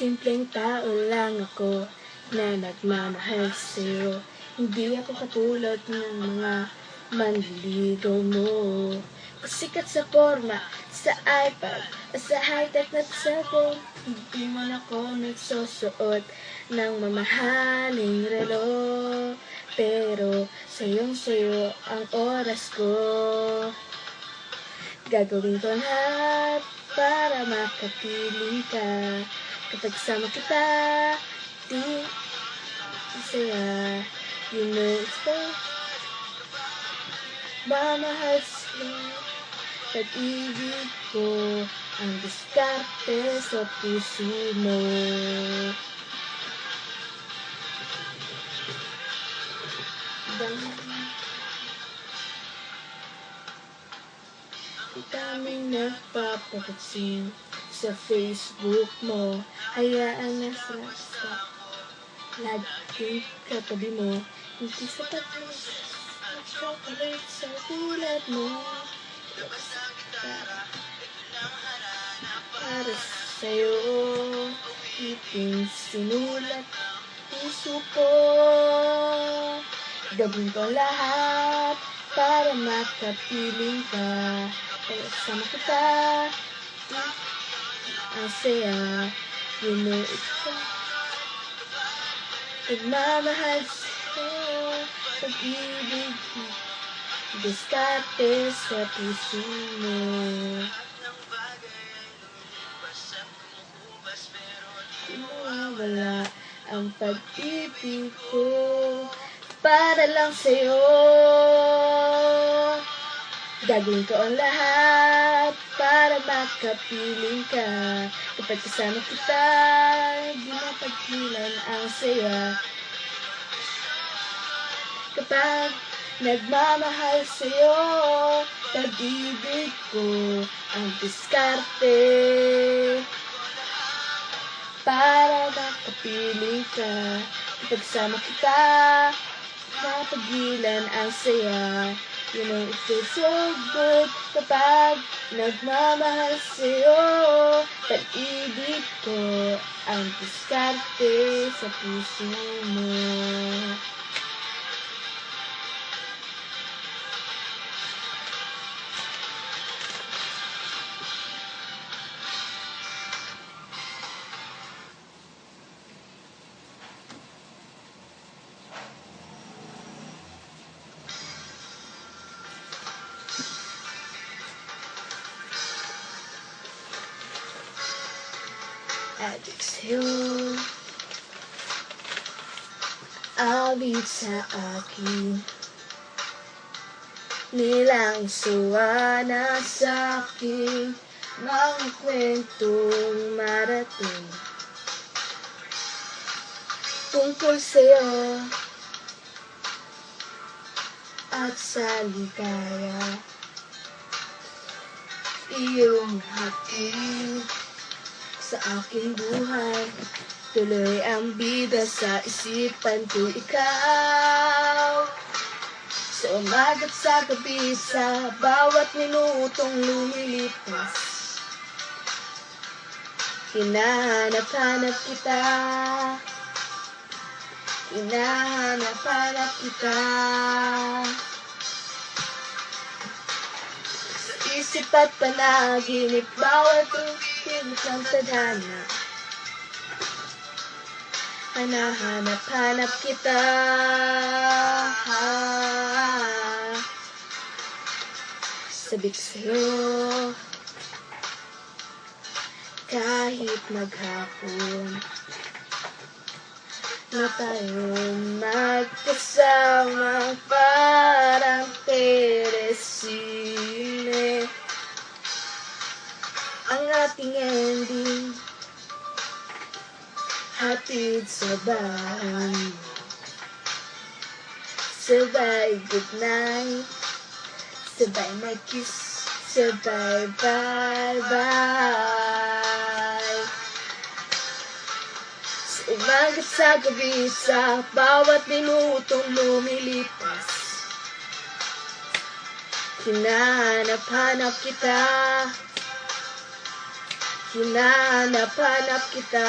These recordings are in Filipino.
Simpleng tao lang ako na nagmamahal sa'yo. Hindi ako katulad ng mga manliligaw mo. Sikat sa forma, sa iPad, sa high-tech na cellphone. Hindi man ako nagsusuot ng mamahaling relo. Pero sayong-sayo ang oras ko. Gagawin ko lahat para makapiling ka. Kapag sama kita, di saya. You know it's fun. Mamahal sa'yo. Pag-ibig ko ang diskarte sa puso mo. Daming nagpapakatsin sa Facebook mo. Hayaan na sa laging katabi mo. Hindi sa pag-chocolate sa tulad mo. Para sa'yo, iting sinulat puso ko. Gawin ko lahat para makapiling ka. Pero sama kita, ang saya. You know it's fun. Pagmamahal sa'yo, pag-ibig, diskarte sa puso mo. Di mawawala ang pag-ibig ko para lang sa'yo. Gagawin ko ang lahat para makapiling ka. Kapag kasama kita, di mapagpilan ang saya. Kapag nagmamahal sa'yo, pag-ibig ko ang diskarte para makapiling ka. Kapag kasama kita, mapagilan ang saya. You know it feels so good kapag nagmamahal sa'yo. Pag-ibig ko ang diskarte sa puso mo. Adik sa'yo, awit sa akin, nilang suwa na sa'kin, mga kwentong marating tungkol sa'yo at sa ligaya. Iyong hatid sa aking buhay, tuloy ang bida sa isipan ko ikaw. Sa umaga't sa gabi, sa bawat minutong lumilipas, hinahanap-hanap kita, hinahanap-hanap kita. Sa isip at panaginip, bawat kilos ng tadhana, hanahanap-hanap kita. Sabik sa'yo kahit maghapon na tayo magkasama, parang peresine ang ating ending, hatid sa bahay, sabay good night, sabay may kiss, sabay bye-bye. Sa umaga't sa gabi, sa bawat minutong lumilipas, hinahanap-hanap kita, Hinanap-hanap kita.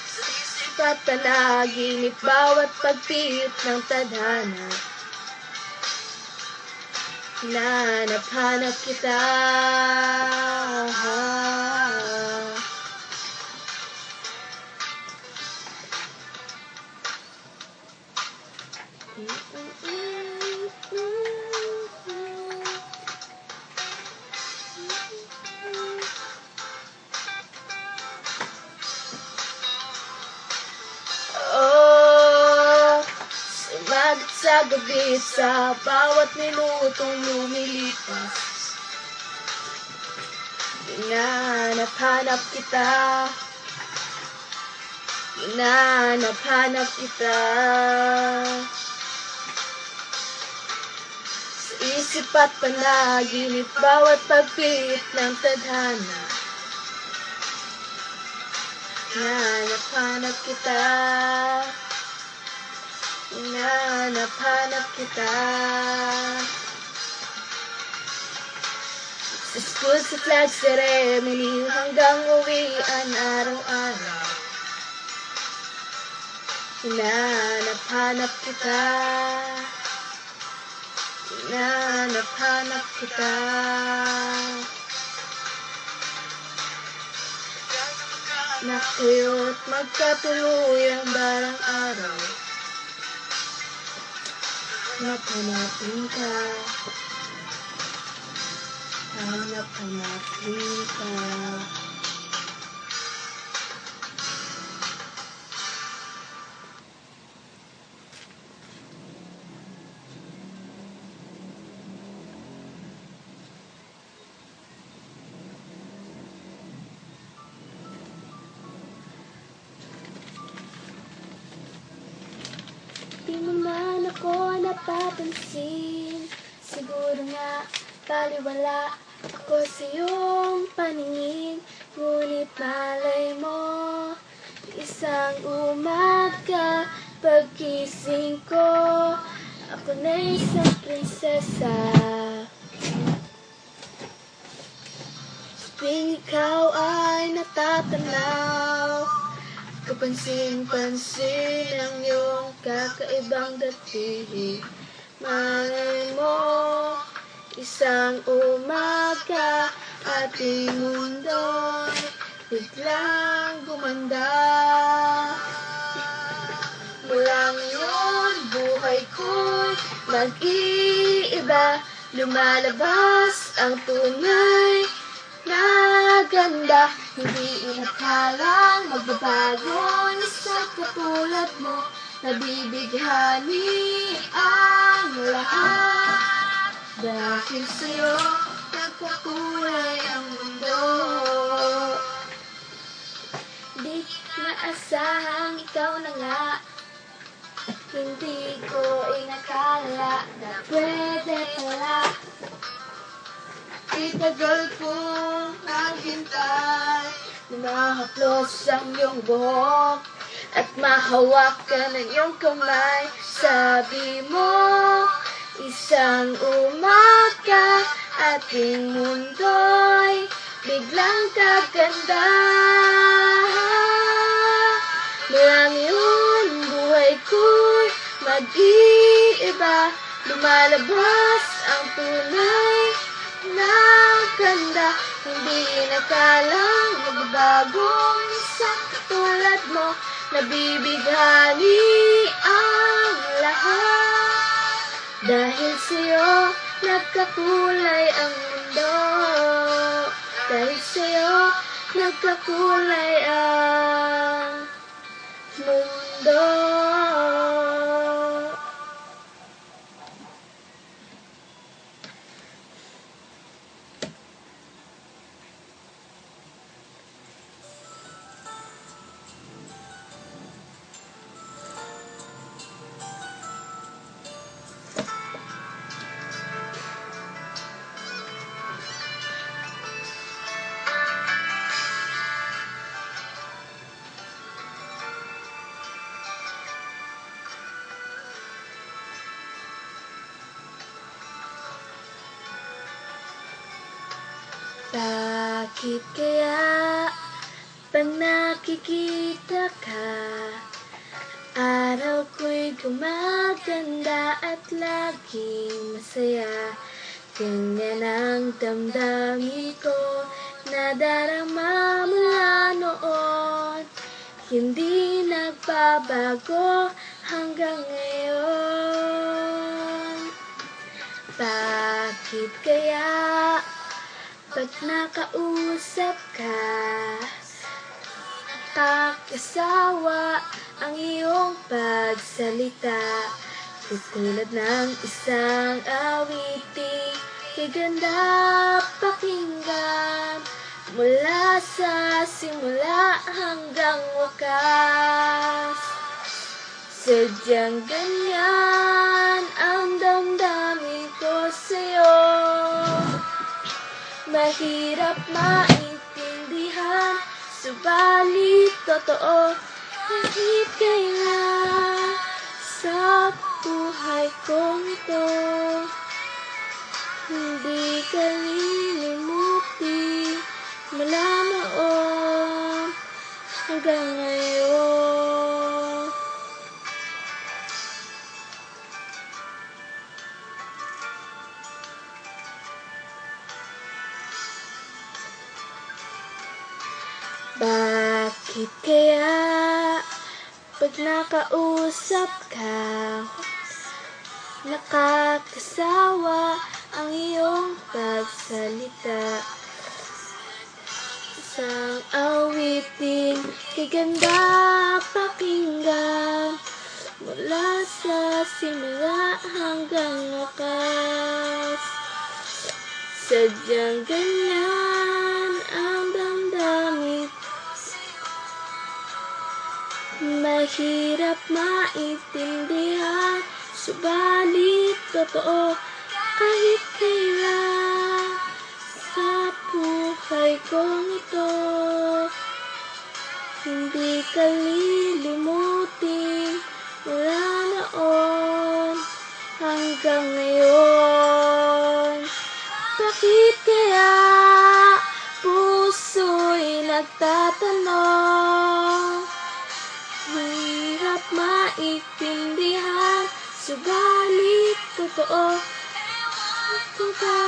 Sipat panaginip, bawat pagpihit ng tadhana. Hinanap-hanap kita. Sumagat sa gabi, sa bawat minutong lumilipas. Hinanap-hanap kita. Hinanap-hanap kita. Sa isip at panaginip, bawat pagpihit ng tadhana. Hinanap-hanap kita. Hinanap-hanap kita. Sa school, sa flag ceremony, hanggang uwian araw-araw. Hinanap-hanap kita. Hinanap-hanap kita. Na kayo't magkatuluyang barang araw. Hanap-hanapin ka. Hanap-hanapin ka. Di mo man ako napapansin. Siguro nga baliwala ako sa iyong paningin. Ngunit malay mo, isang umaga pagkising ko, ako na isang prinsesa. Tuwing ikaw ay natatanaw, kapansin-pansin ang iyong kakaibang dating. Malay mo, isang umaga, ating mundo'y biglang gumanda. Mula ngayon, buhay ko'y mag-iiba. Lumalabas ang tunay na ganda. Hindi inakalang magbabago sa katulad mo. Nabibighani ang lahat. Dahil sa'yo, nagpakulay ang mundo. Di naasahang ikaw na nga. Hindi ko inakala na pwede pala. Itagal kong naghintay na mahaplos ang iyong buhok at mahawak ka ng iyong kamay. Sabi mo, isang umaga, ating mundo'y biglang kaganda. Mula ngayon, buhay ko'y mag-iiba. Lumalabas ang tunay na ganda. Hindi nakalang magbabagong isang katulad mo. Nabibighani ang lahat. Dahil sa'yo, nagkakulay ang mundo. Dahil sa'yo, nagkakulay ang mundo. Bakit kaya pag nakikita ka, araw ko'y gumaganda at laging masaya? Ganyan ang damdamin ko na darama mula noon, hindi nagbabago hanggang ngayon. Bakit kaya pag nakausap ka, nakakasawa ang iyong pagsalita? Tulad ng isang awiting gaganda pakinggan, mula sa simula hanggang wakas. Sadyang ganyan ang damdamin ko sa'yo, mahirap maintindihan, subalit totoo. Kahit kailan sa buhay kong ito, hindi ka lilimutin mula noon hanggang ngayon. Bakit kaya pag nakausap ka, nakakasawa ang iyong pagsalita? Isang awitin gaganda pakinggan, mula sa simula hanggang wakas. Sadyang ganyan ang damdamin, mahirap maintindihan, subalit totoo. Kahit kailan sa buhay kong ito, hindi ka lilimutin mula noon hanggang ngayon. Bakit kaya puso'y nagtatanong, hirap maintindihan, subalit totoo. Ito ba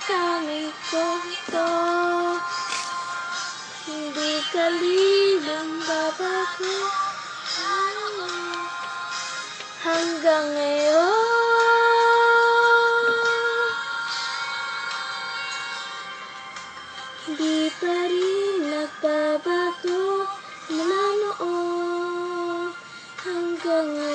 kami ko ito, hindi ka babago hanggang ngayon. Hindi pa rin nagbabago mula noon hanggang ngayon.